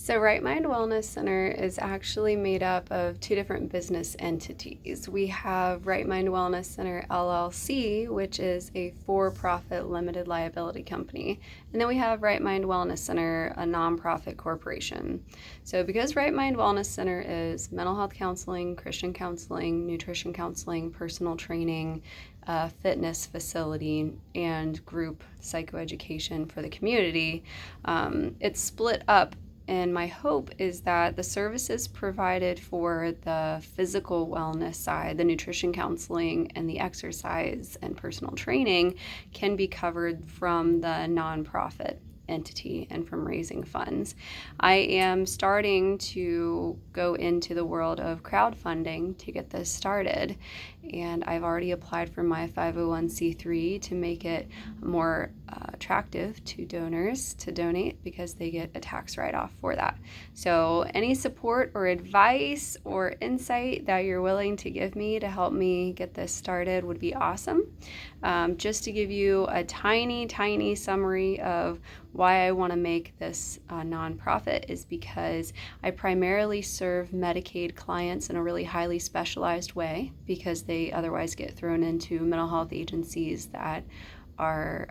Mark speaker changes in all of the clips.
Speaker 1: So Right Mind Wellness Center is actually made up of two different business entities. We have Right Mind Wellness Center LLC, which is a for-profit limited liability company. And then we have Right Mind Wellness Center, a nonprofit corporation. So because Right Mind Wellness Center is mental health counseling, Christian counseling, nutrition counseling, personal training, fitness facility, and group psychoeducation for the community, it's split up. And my hope is that the services provided for the physical wellness side, the nutrition counseling and the exercise and personal training, can be covered from the nonprofit entity and from raising funds. I am starting to go into the world of crowdfunding to get this started, and I've already applied for my 501c3 to make it more attractive to donors to donate because they get a tax write-off for that. So any support or advice or insight that you're willing to give me to help me get this started would be awesome. Just to give you a tiny summary of why I want to make this nonprofit is because I primarily serve Medicaid clients in a really highly specialized way because they otherwise get thrown into mental health agencies that are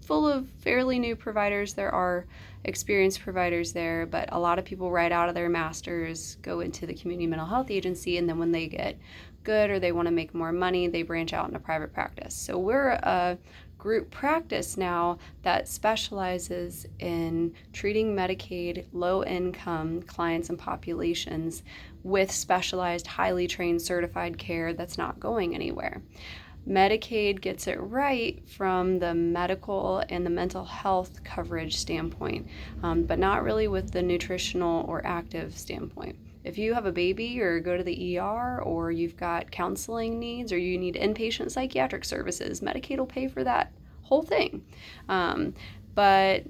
Speaker 1: full of fairly new providers. There are experienced providers there, but a lot of people right out of their masters go into the community mental health agency, and then when they get good or they want to make more money, they branch out into private practice. So we're a group practice now that specializes in treating Medicaid low-income clients and populations with specialized, highly trained, certified care that's not going anywhere. Medicaid gets it right from the medical and the mental health coverage standpoint, but not really with the nutritional or active standpoint. If you have a baby or go to the ER or you've got counseling needs or you need inpatient psychiatric services, Medicaid will pay for that whole thing. But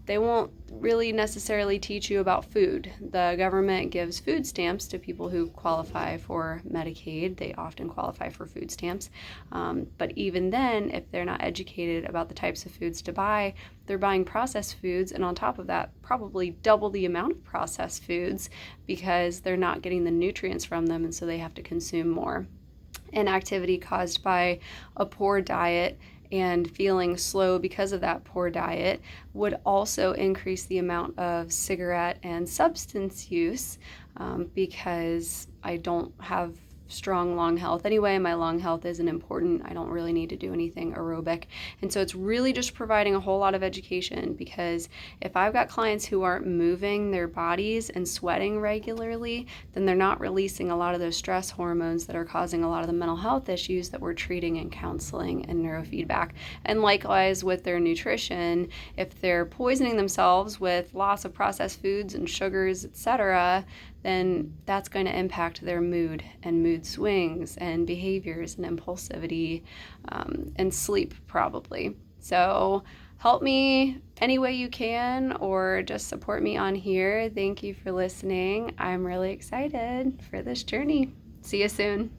Speaker 1: they won't really necessarily teach you about food. The government gives food stamps to people who qualify for Medicaid. They often qualify for food stamps. But even then, if they're not educated about the types of foods to buy, they're buying processed foods, and on top of that, probably double the amount of processed foods because they're not getting the nutrients from them, and so they have to consume more. Inactivity caused by a poor diet and feeling slow because of that poor diet would also increase the amount of cigarette and substance use because I don't have strong lung health anyway. My lung health isn't important. I don't really need to do anything aerobic. And so it's really just providing a whole lot of education, because if I've got clients who aren't moving their bodies and sweating regularly, then they're not releasing a lot of those stress hormones that are causing a lot of the mental health issues that we're treating in counseling and neurofeedback. And likewise with their nutrition, if they're poisoning themselves with lots of processed foods and sugars, etc., then that's going to impact their mood and mood swings and behaviors and impulsivity and sleep probably. So help me any way you can, or just support me on here. Thank you for listening. I'm really excited for this journey. See you soon.